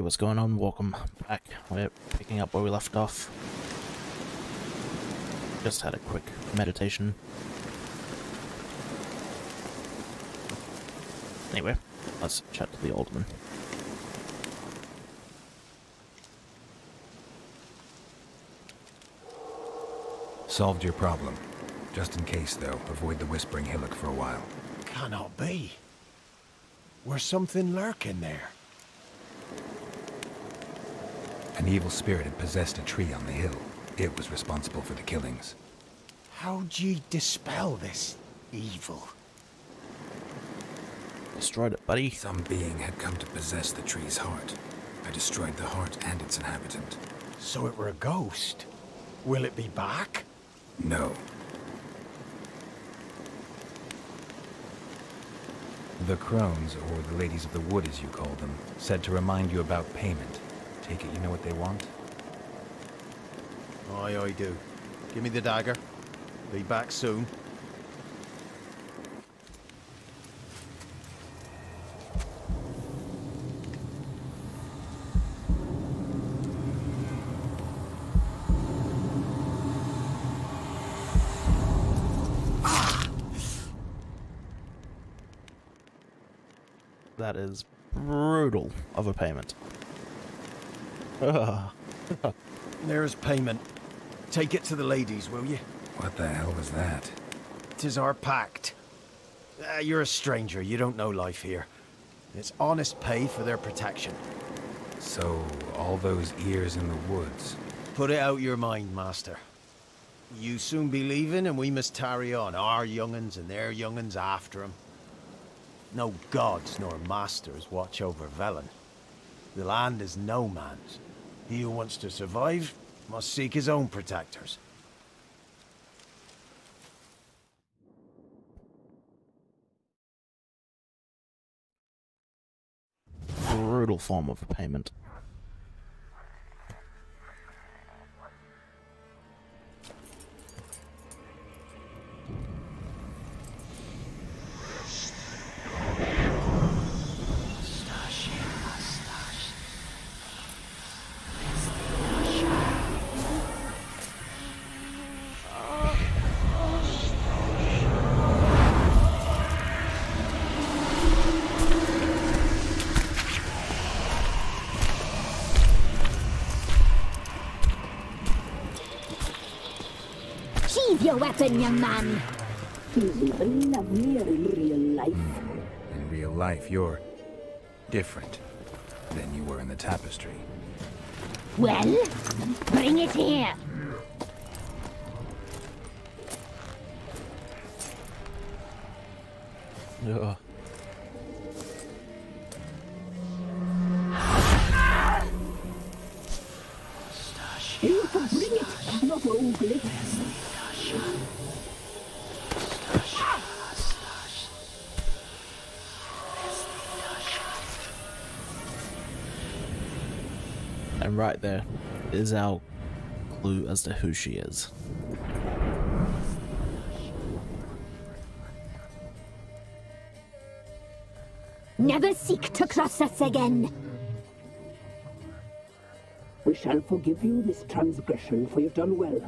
Hey, what's going on? Welcome back. We're picking up where we left off. Just had a quick meditation. Anyway, let's chat to the alderman. Solved your problem. Just in case, though, avoid the Whispering Hillock for a while. Cannot be. Where's something lurking there? An evil spirit had possessed a tree on the hill. It was responsible for the killings. How'd ye dispel this evil? Destroyed it, buddy. Some being had come to possess the tree's heart. I destroyed the heart and its inhabitant. So it were a ghost. Will it be back? No. The crones, or the ladies of the wood as you call them, said to remind you about payment. Take it you know what they want? Aye, I do. Give me the dagger. Be back soon. That is brutal of a payment. There's payment. Take it to the ladies, will you? What the hell was that? 'Tis our pact. You're a stranger. You don't know life here. It's honest pay for their protection. So, all those ears in the woods. Put it out your mind, master. You soon be leaving and we must tarry on, our young'uns and their young'uns after 'em. No gods nor masters watch over Velen. The land is no man's. He who wants to survive must seek his own protectors. Brutal form of payment. Sheathe your weapon, young man. He's even lovelier in real life. In real life, you're different than you were in the tapestry. Well, bring it here. Ugh. You can bring it, not ogle it. And right there is our clue as to who she is. Never seek to cross us again. We shall forgive you this transgression, for you've done well.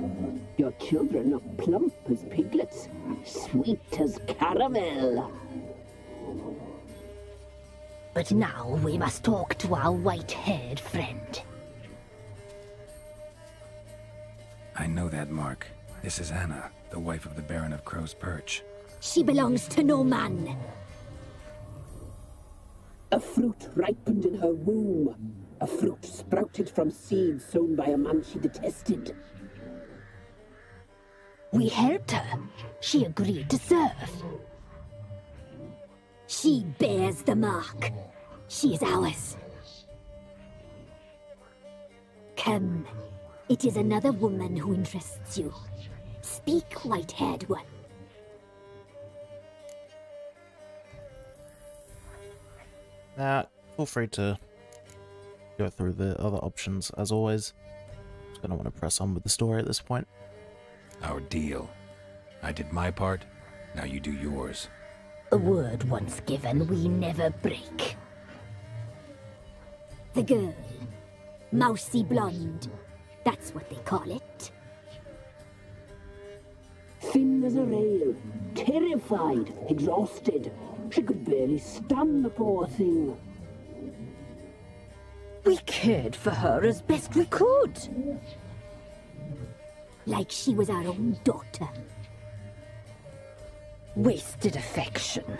Your children are plump as piglets, sweet as caramel. But now we must talk to our white-haired friend. I know that mark. This is Anna, the wife of the Baron of Crow's Perch. She belongs to no man. A fruit ripened in her womb. A fruit sprouted from seeds sown by a man she detested. We helped her. She agreed to serve. She bears the mark. She is ours. Come. It is another woman who interests you. Speak, white-haired one. Feel free to go through the other options as always. Just gonna want to press on with the story at this point. Our deal. I did my part, now you do yours. A word once given, we never break. The girl. Mousy blonde. That's what they call it. Thin as a rail, terrified, exhausted. She could barely stand, the poor thing. We cared for her as best we could. Like she was our own daughter. Wasted affection.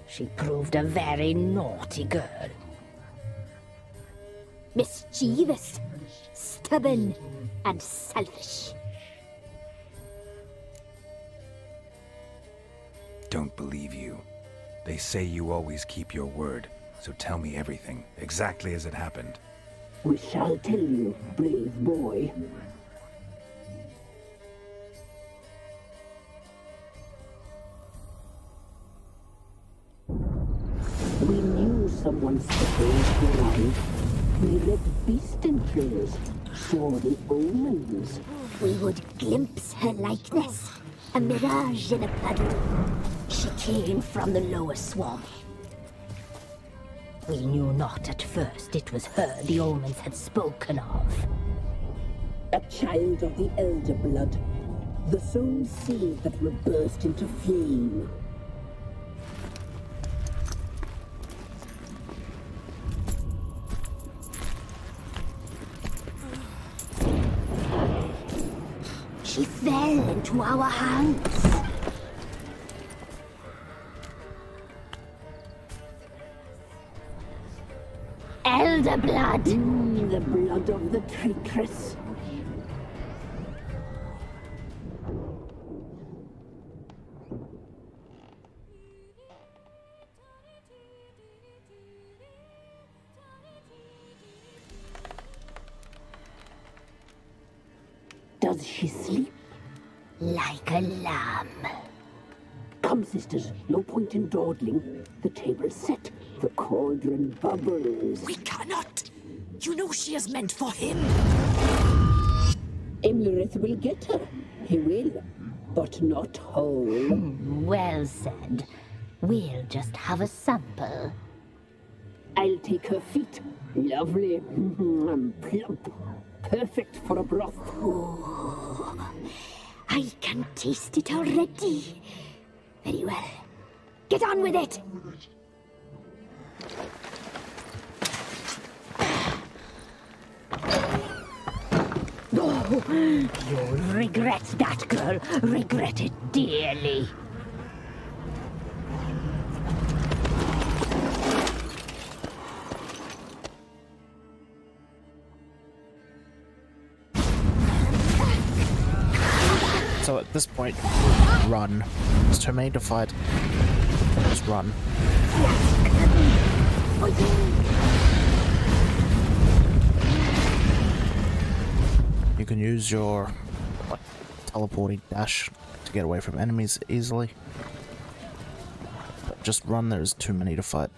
She proved a very naughty girl. Mischievous, stubborn, and selfish. Don't believe you. They say you always keep your word, so tell me everything, exactly as it happened. We shall tell you, brave boy. We knew someone supposed to arrive. We read beast entrails, saw the omens. We would glimpse her likeness, a mirage in a puddle. She came from the lower swamp. We knew not at first it was her the omens had spoken of. A child of the elder blood, the sown seed that will burst into flame. She fell into our hands. Elder blood. The blood of the traitress. Does she sleep? Like a lamb. Come, sisters, no point in dawdling. The table's set, the cauldron bubbles. We cannot! You know she is meant for him! Imlerith will get her. He will, but not whole. Well said. We'll just have a sample. I'll take her feet. Lovely. Plump. Perfect for a broth. I can taste it already. Very well. Get on with it! Oh, you'll regret that, girl. Regret it dearly. So at this point, run. It's too many to fight. Just run. You can use your teleporting dash to get away from enemies easily. But just run, there's too many to fight.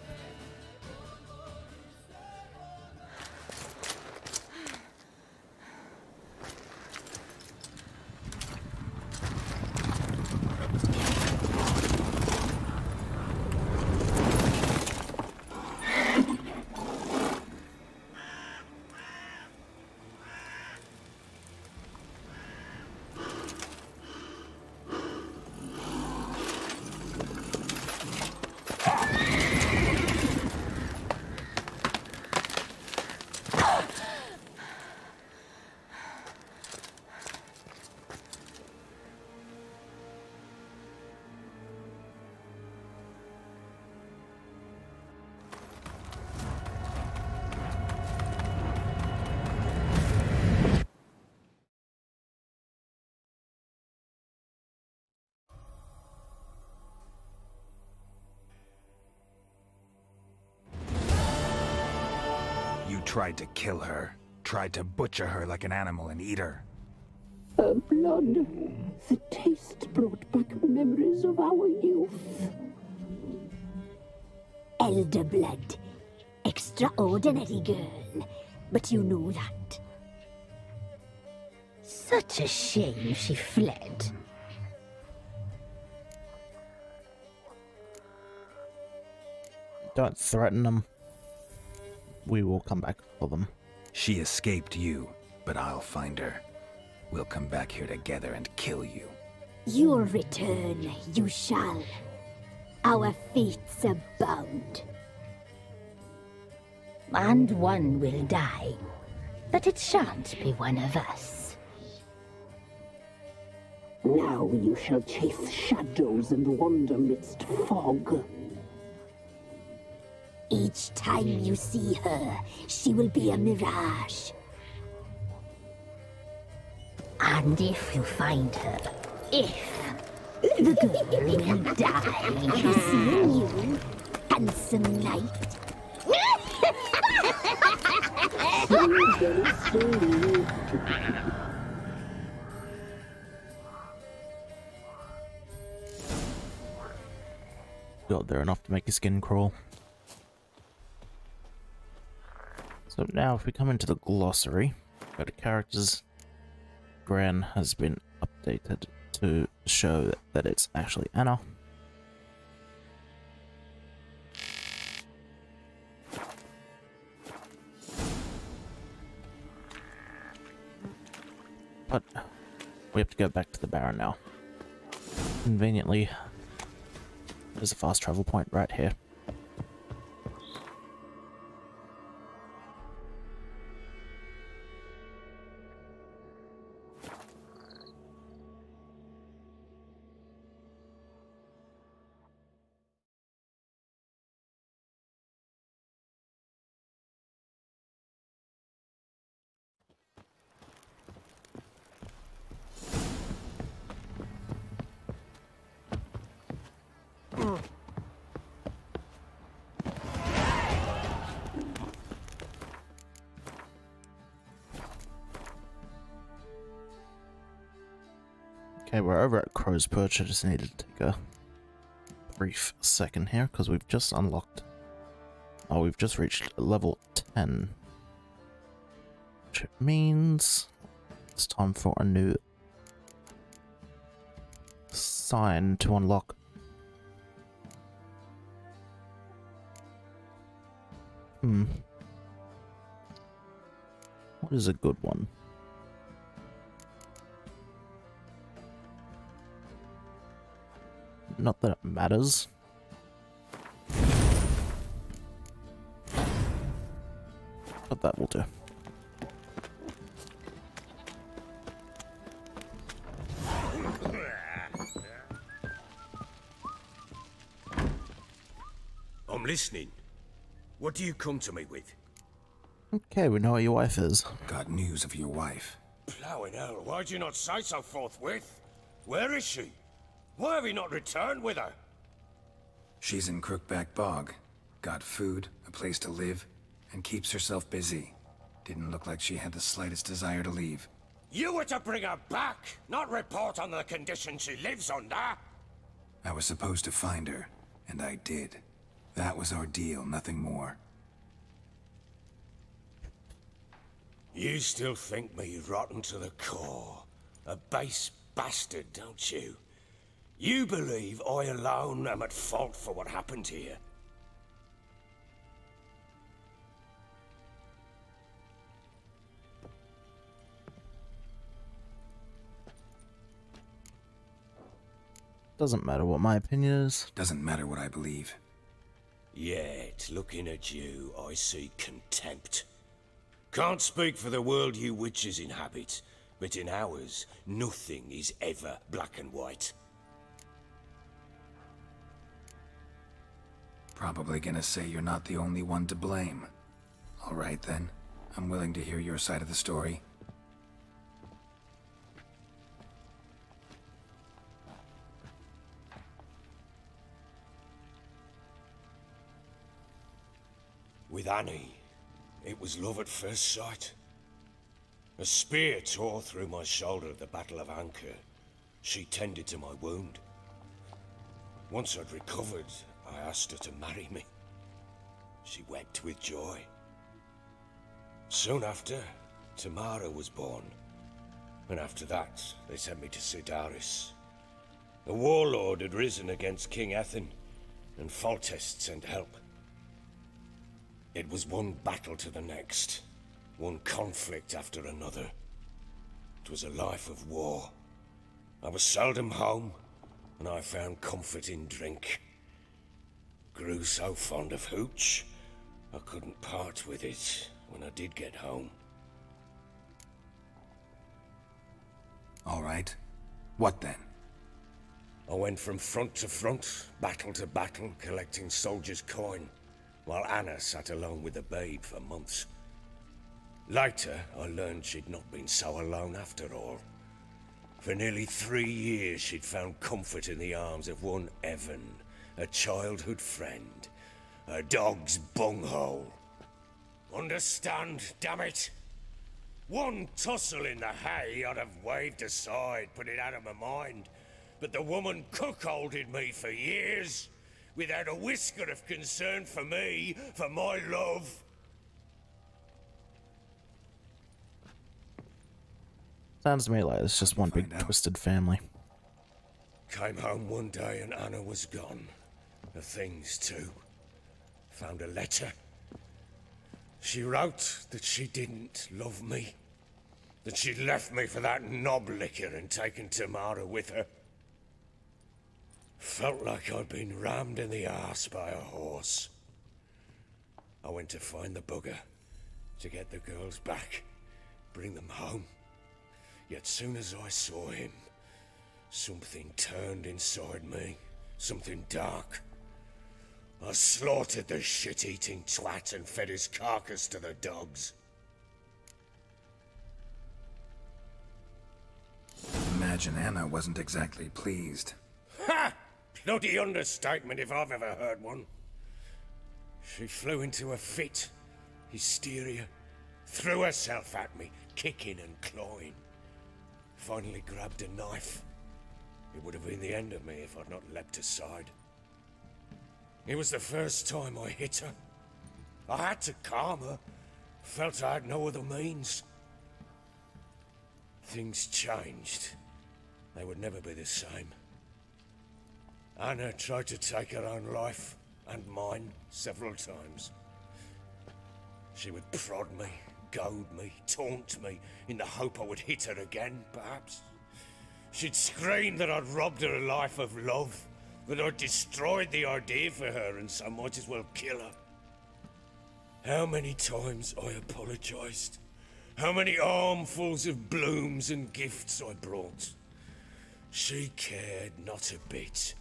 Tried to kill her. Tried to butcher her like an animal and eat her. Her blood. The taste brought back memories of our youth. Elder blood. Extraordinary girl. But you know that. Such a shame she fled. Don't threaten them. we will come back for them. She escaped you, but I'll find her. We'll come back here together and kill you. Your return, you shall. Our fates are bound. And one will die. But it shan't be one of us. Now you shall chase shadows and wander midst fog. Each time you see her, she will be a mirage. And if you find her, the girl will die. Seeing you, handsome knight. Got there enough to make your skin crawl. So now if we come into the glossary, go to characters, Gran has been updated to show that it's actually Anna. But we have to go back to the Baron now. Conveniently, there's a fast travel point right here. Okay, we're over at Crow's Perch. I just needed to take a brief second here because we've just unlocked. Oh, we've just reached level 10. Which means it's time for a new sign to unlock. What is a good one? Not that it matters. But that will do. I'm listening. What do you come to me with? Okay, we know where your wife is. Got news of your wife. Plowing hell, why'd you not say so forthwith? Where is she? Why have you not returned with her? She's in Crookback Bog. Got food, a place to live, and keeps herself busy. Didn't look like she had the slightest desire to leave. You were to bring her back, not report on the conditions she lives under. I was supposed to find her, and I did. That was our deal, nothing more. You still think me rotten to the core. A base bastard, don't you? You believe I alone am at fault for what happened here? Doesn't matter what my opinion is. Doesn't matter what I believe. Yet, looking at you, I see contempt. Can't speak for the world you witches inhabit, but in ours, nothing is ever black and white. Probably gonna say you're not the only one to blame. All right then, I'm willing to hear your side of the story. With Annie, it was love at first sight. A spear tore through my shoulder at the Battle of Anchor. She tended to my wound. Once I'd recovered, I asked her to marry me. She wept with joy. Soon after, Tamara was born. And after that, they sent me to Cidaris. A warlord had risen against King Ethan, and Foltest sent help. It was one battle to the next, one conflict after another. It was a life of war. I was seldom home, and I found comfort in drink. Grew so fond of hooch, I couldn't part with it when I did get home. All right. What then? I went from front to front, battle to battle, collecting soldiers' coin, while Anna sat alone with the babe for months. Later, I learned she'd not been so alone after all. For nearly 3 years, she'd found comfort in the arms of one Evan, a childhood friend, a dog's bunghole. Understand, damn it? One tussle in the hay I'd have waved aside, put it out of my mind. But the woman cuckolded me for years, without a whisker of concern for me, for my love. Sounds to me like it's just one big twisted family. Came home one day and Anna was gone. The things too. Found a letter. She wrote that she didn't love me. That she'd left me for that knob licker and taken Tamara with her. Felt like I'd been rammed in the arse by a horse. I went to find the bugger, to get the girls back, bring them home. Yet soon as I saw him, something turned inside me, something dark. I slaughtered the shit-eating twat and fed his carcass to the dogs. Imagine Anna wasn't exactly pleased. Ha! Bloody understatement if I've ever heard one. She flew into a fit, hysteria, threw herself at me, kicking and clawing. Finally grabbed a knife. It would have been the end of me if I'd not leapt aside. It was the first time I hit her. I had to calm her. Felt I had no other means. Things changed. They would never be the same. Anna tried to take her own life, and mine, several times. She would prod me, goad me, taunt me, in the hope I would hit her again, perhaps. She'd scream that I'd robbed her a life of love, that I'd destroyed the idea for her, and so might as well kill her. How many times I apologized. How many armfuls of blooms and gifts I brought. She cared not a bit.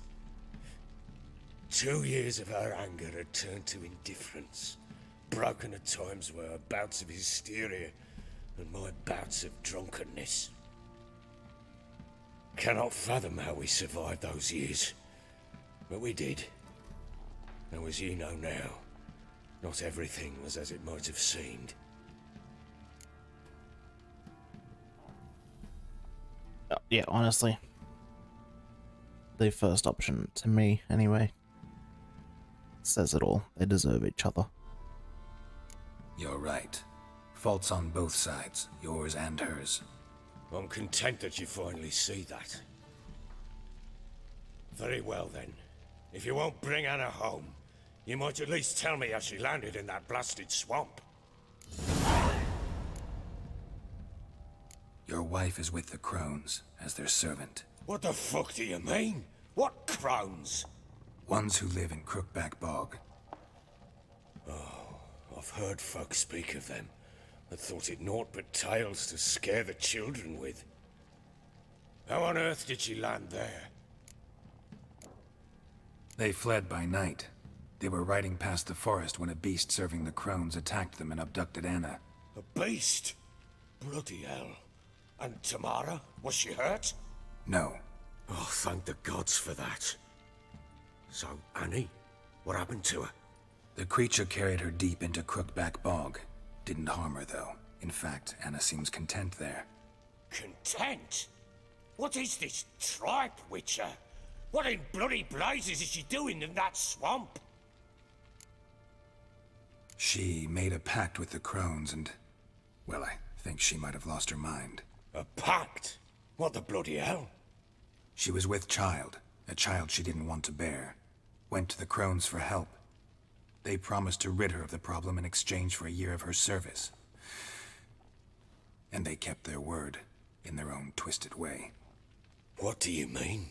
2 years of her anger had turned to indifference, broken at times by her bouts of hysteria and my bouts of drunkenness. Cannot fathom how we survived those years, but we did. And as you know now, not everything was as it might have seemed. Yeah, honestly. The first option, to me anyway, says it all. They deserve each other. You're right. Faults on both sides, yours and hers. I'm content that you finally see that. Very well then. If you won't bring Anna home, you might at least tell me how she landed in that blasted swamp. Your wife is with the Crones, as their servant. What the fuck do you mean? What crones? Ones who live in Crookback Bog. Oh, I've heard folk speak of them. I thought it naught but tales to scare the children with. How on earth did she land there? They fled by night. They were riding past the forest when a beast serving the Crones attacked them and abducted Anna. A beast? Bloody hell. And Tamara? Was she hurt? No. Oh, thank the gods for that. So, Annie? What happened to her? The creature carried her deep into Crookback Bog. Didn't harm her, though. In fact, Anna seems content there. Content? What is this tripe, Witcher? What in bloody blazes is she doing in that swamp? She made a pact with the Crones and... well, I think she might have lost her mind. A pact? What the bloody hell? She was with child, a child she didn't want to bear. Went to the Crones for help. They promised to rid her of the problem in exchange for a year of her service. And they kept their word, in their own twisted way. What do you mean?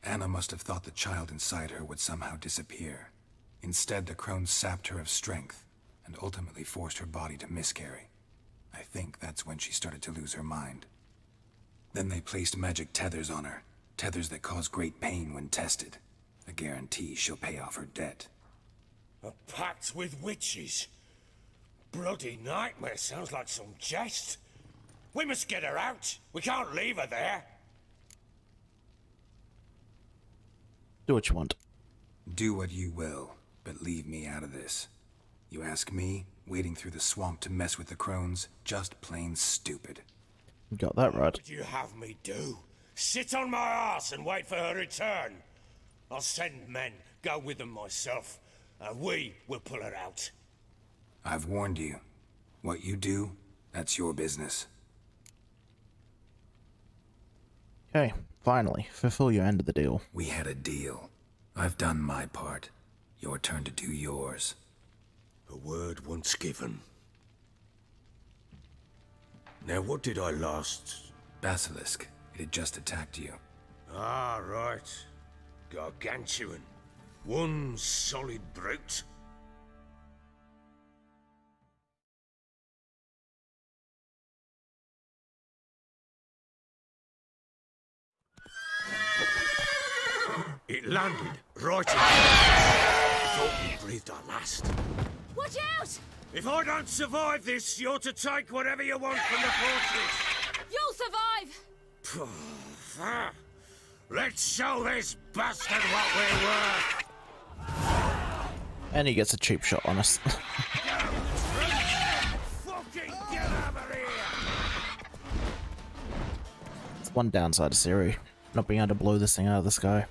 Anna must have thought the child inside her would somehow disappear. Instead, the crones sapped her of strength, and ultimately forced her body to miscarry. I think that's when she started to lose her mind. Then they placed magic tethers on her, tethers that cause great pain when tested. A guarantee she'll pay off her debt. A pact with witches? Bloody nightmare, sounds like some jest. We must get her out. We can't leave her there. Do what you want. Do what you will, but leave me out of this. You ask me, wading through the swamp to mess with the crones, just plain stupid. You got that right. What would you have me do? Sit on my ass and wait for her return? I'll send men, go with them myself, and we will pull her out. I've warned you. What you do, that's your business. Okay, finally, fulfill your end of the deal. We had a deal. I've done my part. Your turn to do yours. A word once given. Now what did I last... Basilisk. It had just attacked you. Ah, right. Gargantuan. One solid brute. It landed right in I thought we breathed our last. Watch out! If I don't survive this, you're to take whatever you want from the fortress. You'll survive! Let's show this bastard what we're worth. And he gets a cheap shot on us. Fucking get over here! It's one downside to Ciri, not being able to blow this thing out of the sky.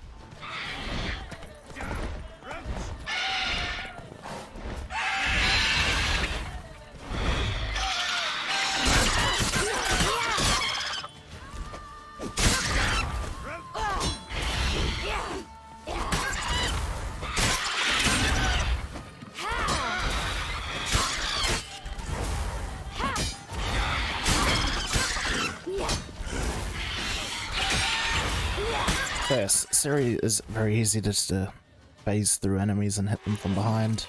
Yes, Ciri is very easy just to phase through enemies and hit them from behind.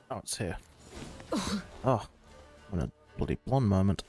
Oh, it's here. Oh, what a bloody blonde moment.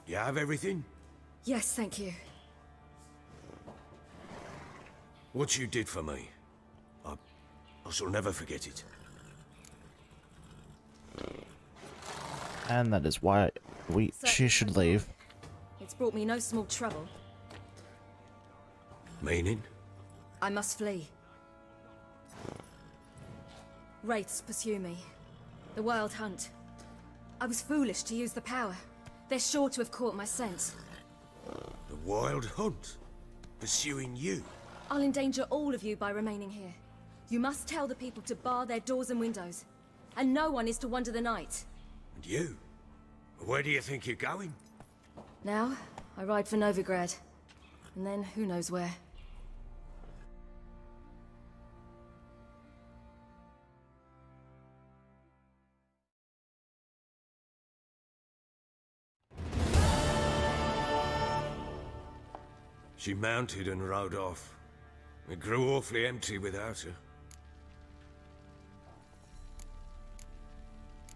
You have everything? Yes, thank you. What you did for me, I shall never forget it. And that is why she should leave. It's brought me no small trouble. Meaning? I must flee. Wraiths pursue me. The Wild Hunt. I was foolish to use the power. They're sure to have caught my scent. The Wild Hunt? Pursuing you? I'll endanger all of you by remaining here. You must tell the people to bar their doors and windows. And no one is to wander the night. And you? Where do you think you're going? Now, I ride for Novigrad. And then, who knows where. She mounted and rode off. It grew awfully empty without her.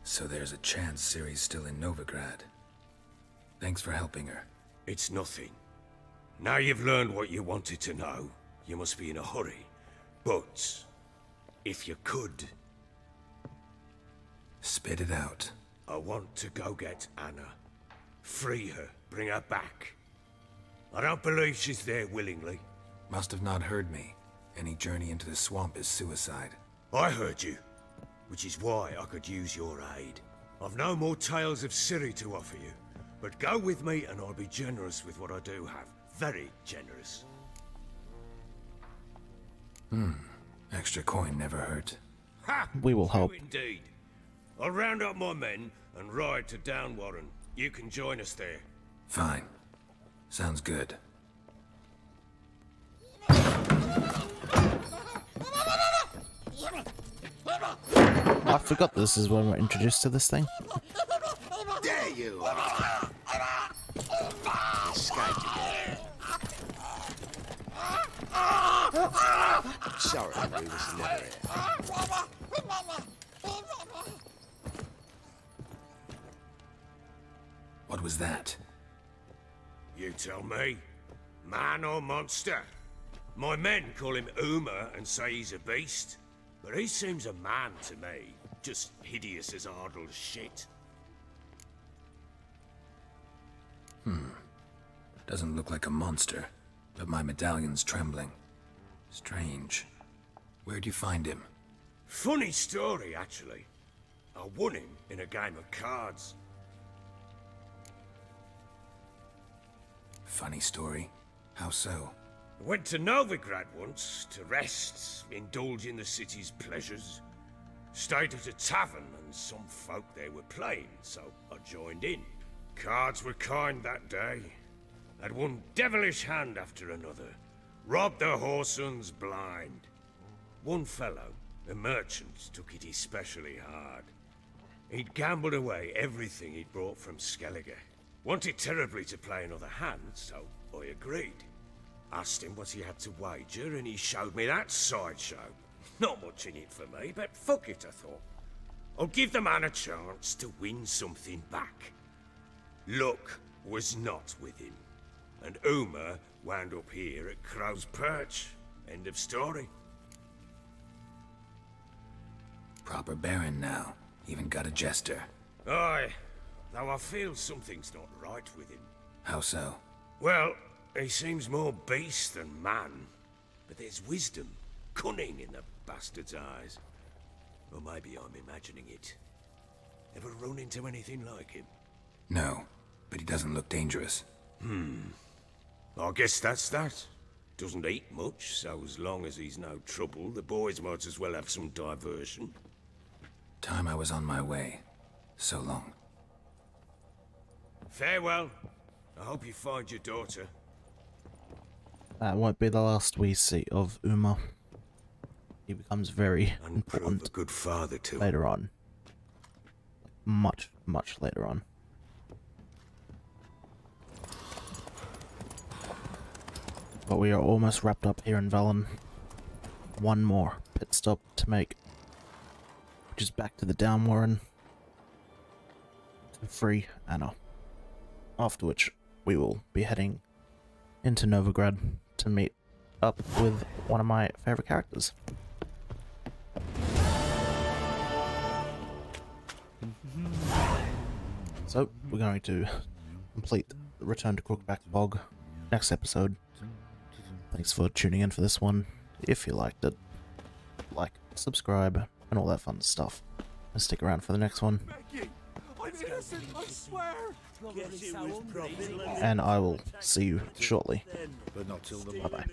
So there's a chance Ciri's still in Novigrad. Thanks for helping her. It's nothing. Now you've learned what you wanted to know, you must be in a hurry. But, if you could... Spit it out. I want to go get Anna. Free her, bring her back. I don't believe she's there willingly. Must have not heard me. Any journey into the swamp is suicide. I heard you, which is why I could use your aid. I've no more tales of Ciri to offer you, but go with me and I'll be generous with what I do have. Very generous. Extra coin never hurt. Ha! We will help. You indeed. I'll round up my men and ride to Downwarren. You can join us there. Fine. Sounds good. I forgot this is when we're introduced to this thing. There you are. Escaped again. Sorry, we was never here. What was that? You tell me. Man or monster? My men call him Uma and say he's a beast. But he seems a man to me. Just hideous as Ardle's shit. Doesn't look like a monster, but my medallion's trembling. Strange. Where'd you find him? Funny story, actually. I won him in a game of cards. Funny story. How so? I went to Novigrad once to rest, indulge in the city's pleasures. Stayed at a tavern and some folk there were playing, so I joined in. Cards were kind that day. Had one devilish hand after another. Robbed the whoreson blind. One fellow, a merchant, took it especially hard. He'd gambled away everything he'd brought from Skellige. Wanted terribly to play another hand, so I agreed. Asked him what he had to wager, and he showed me that sideshow. Not much in it for me, but fuck it, I thought. I'll give the man a chance to win something back. Luck was not with him, and Uma wound up here at Crow's Perch. End of story. Proper baron now. Even got a jester. Aye, though I feel something's not right with him. How so? Well, he seems more beast than man. But there's wisdom, cunning in the bastard's eyes. Or maybe I'm imagining it. Ever run into anything like him? No, but he doesn't look dangerous. I guess that's that. Doesn't eat much, so as long as he's no trouble, the boys might as well have some diversion. Time I was on my way. So long. Farewell. I hope you find your daughter. That won't be the last we see of Uma. He becomes very And prove a important good father to her. later on. Much, much later on. But we are almost wrapped up here in Velen. One more pit stop to make, which is back to the Downwarren to free Anna. after which we will be heading into Novigrad to meet up with one of my favorite characters. So, we're going to complete the Return to Crookback Bog next episode. Thanks for tuning in for this one. If you liked it, like, subscribe, and all that fun stuff. And stick around for the next one. I'm innocent, I swear! And I will see you shortly. But not till the Bye-bye.